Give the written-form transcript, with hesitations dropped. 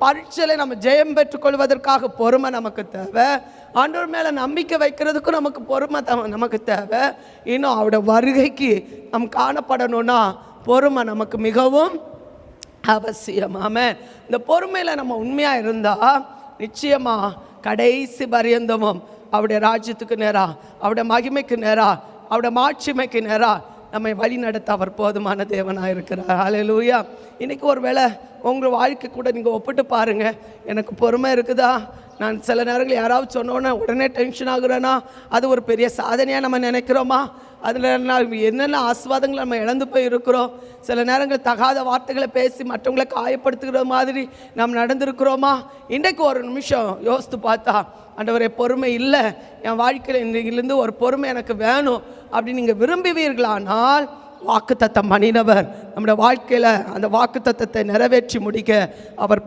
பரீட்சையில் நம்ம ஜெயம் பெற்றுக்கொள்வதற்காக பொறுமை நமக்கு தேவை. ஆண்டவர் மேலே நம்பிக்கை வைக்கிறதுக்கும் நமக்கு பொறுமை நமக்கு தேவை. இன்னும் அவருடைய வருகைக்கு நம் காணப்படணும்னா பொறுமை நமக்கு மிகவும் அவசியம். ஆமென். இந்த பொறுமையில் நம்ம உண்மையாக இருந்தால் நிச்சயமாக கடைசி பரியந்தமும் அவருடைய ராஜ்யத்துக்கு நேராக, அவருடைய மகிமைக்கு நேராக, அவருடைய மாட்சிமைக்கு நேராக நம்மை வழி நடத்த அவர் போதுமான தேவனாக இருக்கிறார். ஹல்லேலூயா. இன்றைக்கி ஒரு வேளை உங்கள் வாழ்க்கை கூட நீங்கள் ஒப்பிட்டு பாருங்கள். எனக்கு பொறுமை இருக்குதா? நான் சில நேரங்கள் யாராவது சொன்னோன்னே உடனே டென்ஷன் ஆகுறேன்னா அது ஒரு பெரிய சாதனையாக நம்ம நினைக்கிறோமா? அதில் என்னென்ன ஆசீர்வாதங்களை நம்ம இழந்து போய் இருக்கிறோம். சில நேரங்கள் தகாத வார்த்தைகளை பேசி மற்றவங்களை காயப்படுத்துகிற மாதிரி நாம் நடந்திருக்கிறோமா? இன்றைக்கு ஒரு நிமிஷம் யோசித்து பார்த்தா, ஆண்டவரே பொறுமை இல்லை, என் வாழ்க்கையில் இன்றைக்கிலேருந்து ஒரு பொறுமை எனக்கு வேணும் அப்படின்னு நீங்கள் விரும்புவீர்களானால் வாக்குத்தத்தம் பண்ணினவர் நம்முடைய வாழ்க்கையில் அந்த வாக்குத்தத்தத்தை நிறைவேற்றி முடிக்க அவர்